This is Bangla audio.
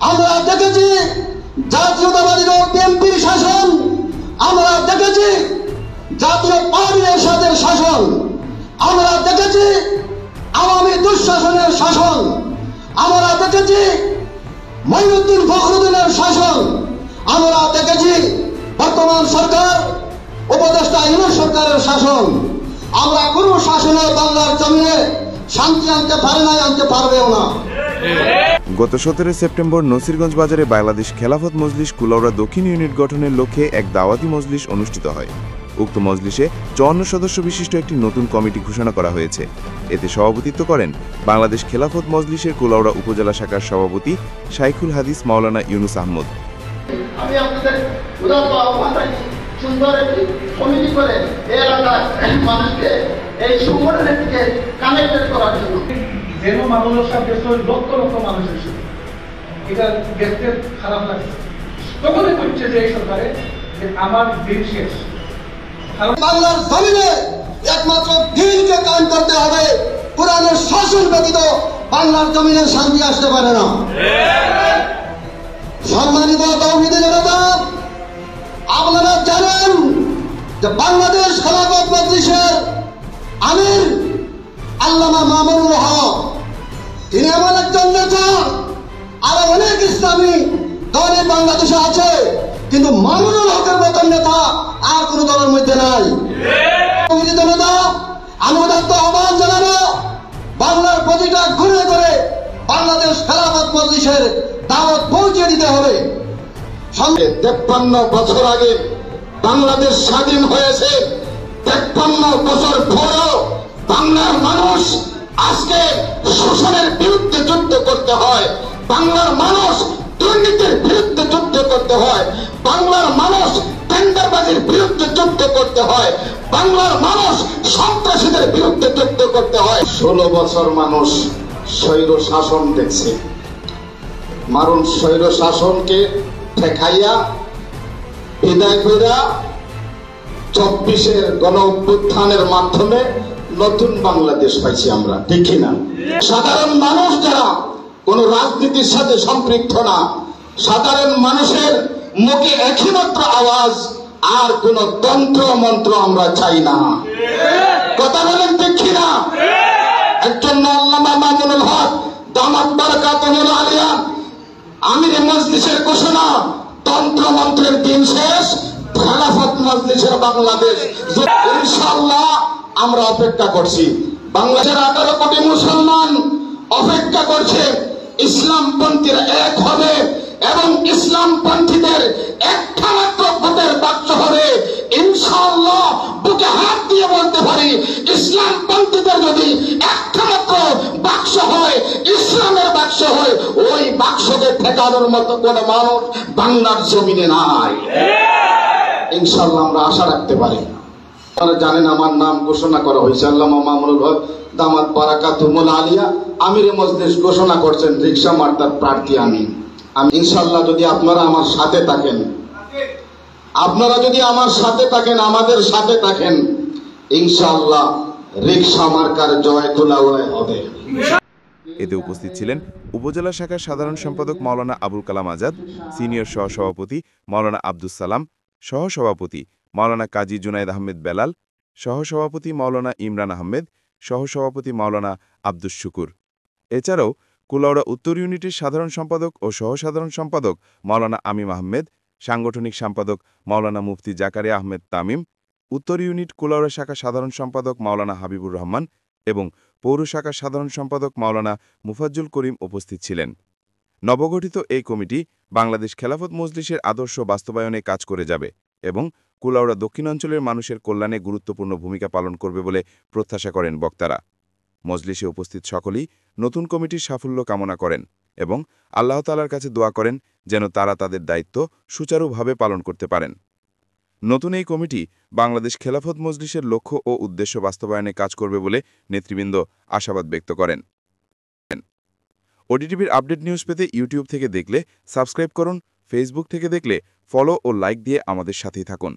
আমরা দেখেছি জাতীয়তাবাদী দল বিএনপির শাসন, আমরা দেখেছি জাতীয় পার্টি এরশাদের শাসন, আমরা দেখেছি আওয়ামী দুঃশাসনের শাসন, আমরা দেখেছি মঈনুদ্দিন ফখরুদ্দিনের শাসন, আমরা দেখেছি বর্তমান সরকার উপদেষ্টা ইউনূস সরকারের শাসন। আমরা কোন শাসনে বাংলার জমিনে শান্তি আনতে পারে নাই, আনতে পারবেও না। গত 17 সেপ্টেম্বর নসিরগঞ্জ বাজারে বাংলাদেশ খেলাফত মজলিস কুলাউড়া দক্ষিণ ইউনিট গঠনের লক্ষ্যে এক দাওয়াতি মজলিস অনুষ্ঠিত হয়। উক্ত মজলিসে 54 সদস্য বিশিষ্ট একটি নতুন কমিটি ঘোষণা করা হয়েছে। এতে সভাপতিত্ব করেন বাংলাদেশ খেলাফত মজলিসের কুলাউড়া উপজেলা শাখার সভাপতি শাইখুল হাদিস মাওলানা ইউনুস আহমদ। আমি আপনাদের উদাত্ত আহ্বান রাখি, সুন্দর একটি কমিটি করে এই এলাকার মানুষকে এই সংগঠনের দিকে কানেক্টেড করার জন্য। যেন মামলার সাথে লক্ষ লক্ষ মানুষের সাথে এটা দেখতে খারাপ লাগছে। তখনই করছে যে এই সরকারে যে আমার দিন শেষ। বাংলার জমিনে একমাত্র দিনকে কায়েম করতে হবে, কোরআনের শাসন ব্যতীত বাংলার জমিনে শান্তি আসতে পারে না। সম্মানিত তৌহিদি জনতা, আপনারা জানেন যে বাংলাদেশ খেলাফত মজলিসের আমির আল্লামা মামুনুল হক, তিনি এমন একজন নেতা। আরো অনেক ইসলামী দলই বাংলাদেশে আছে, কিন্তু মামুনুল হকের মতন নেতা আর কোন দলের মধ্যে নাই। জনতা, আমি উদাত্ত আহ্বান জানাবো, বাংলার প্রতিটা ঘুরে ঘুরে বাংলাদেশ খেলাফত মজলিসের দাওয়াত পৌঁছে দিতে হবে। 53 বছর আগে বাংলাদেশ স্বাধীন হয়েছে, 53 বছর পরেও বাংলার মানুষ আজকে শোষণের বিরুদ্ধে যুদ্ধ করতে হয়, বাংলার মানুষ দুর্নীতির বিরুদ্ধে যুদ্ধ করতে হয়, বাংলার মানুষ টেন্ডারবাজির বিরুদ্ধে যুদ্ধ করতে হয়, বাংলার মানুষ সন্ত্রাসীদের বিরুদ্ধে যুদ্ধ করতে হয়। 16 বছর মানুষ স্বৈর শাসন দেখছে, মারুন স্বৈর শাসনকে ঠেকাইয়া বিদায় কইরা 24-এর গণ অভ্যুত্থানের মাধ্যমে নতুন বাংলাদেশ পাইছি আমরা, ঠিক না? সাধারণ মানুষ যারা কোন রাজনীতির সাথে সম্পৃক্ত না, সাধারণ মানুষের মুখে একই মাত্র আওয়াজ, আর কোন তন্ত্র মন্ত্র আমরা চাই না। কথা বলেন ঠিক না? একজন আল্লামা মামুনুল হক দামাত বারাকাতুহুল আলিয়া আমিরে মজলিসের ঘোষণা, তন্ত্র মন্ত্রের দিন শেষ, খেলাফত মজলিসের বাংলাদেশ। ইনশাআল্লাহ আমরা অপেক্ষা করছি। বাংলাদেশের 18 কোটি মুসলমান অপেক্ষা করছে ইসলামপন্থীরা এক হবে এবং ইসলামপন্থীদের একটা মাত্র ভোটের বাক্স হবে। ইনশাআল্লাহ বুকে হাত দিয়ে বলতে পারি, ইসলামপন্থীদের যদি একটা মাত্র বাক্স হয়, ইসলামের বাক্স হয়, ওই বাক্সকে ঠেকানোর মতো কোন মানুষ বাংলার জমিনে নাই। ইনশাআল্লাহ আমরা আশা রাখতে পারি। আপনারা জানেন আমার নাম ঘোষণা করা হয়েছে, আল্লামা মামুনুল হক দামাত বারাকাতুহুল আলিয়া আমিরে মজলিস ঘোষণা করছেন রিকশা মার্কার প্রার্থী আমি। ইনশাআল্লাহ যদি আপনারা আমার সাথে থাকেন, আপনারা যদি আমার সাথে থাকেন, আমাদের সাথে থাকেন, ইনশাআল্লাহ রিকশা মার্কার জয় কুলাউড়ায় হবে। এতে উপস্থিত ছিলেন উপজেলা শাখার সাধারণ সম্পাদক মাওলানা আবুল কালাম আজাদ, সিনিয়র সহসভাপতি মাওলানা আব্দুস সালাম, সহসভাপতি মাওলানা কাজী জুনায়েদ আহমেদ বেলাল, সহসভাপতি মাওলানা ইমরান আহমেদ, সহসভাপতি মাওলানা আব্দুস শুকুর। এছাড়াও কুলাউড়া উত্তর ইউনিটের সাধারণ সম্পাদক ও সহসাধারণ সম্পাদক মাওলানা আমিম আহমেদ, সাংগঠনিক সম্পাদক মাওলানা মুফতি জাকারিয়া আহমেদ তামিম, উত্তর ইউনিট কুলাউড়া শাখা সাধারণ সম্পাদক মাওলানা হাবিবুর রহমান এবং পৌর শাখার সাধারণ সম্পাদক মাওলানা মুফাজ্জুল করিম উপস্থিত ছিলেন। নবগঠিত এই কমিটি বাংলাদেশ খেলাফত মজলিসের আদর্শ বাস্তবায়নে কাজ করে যাবে এবং কুলাউড়া দক্ষিণাঞ্চলের মানুষের কল্যাণে গুরুত্বপূর্ণ ভূমিকা পালন করবে বলে প্রত্যাশা করেন বক্তারা। মজলিসে উপস্থিত সকলেই নতুন কমিটির সাফল্য কামনা করেন এবং আল্লাহ তাআলার কাছে দোয়া করেন যেন তারা তাদের দায়িত্ব সুচারুভাবে পালন করতে পারেন। নতুন এই কমিটি বাংলাদেশ খেলাফত মজলিসের লক্ষ্য ও উদ্দেশ্য বাস্তবায়নে কাজ করবে বলে নেতৃবৃন্দ আশাবাদ ব্যক্ত করেন। ওডিটিভির আপডেট নিউজ পেতে ইউটিউব থেকে দেখলে সাবস্ক্রাইব করুন, ফেসবুক থেকে দেখলে ফলো ও লাইক দিয়ে আমাদের সাথেই থাকুন।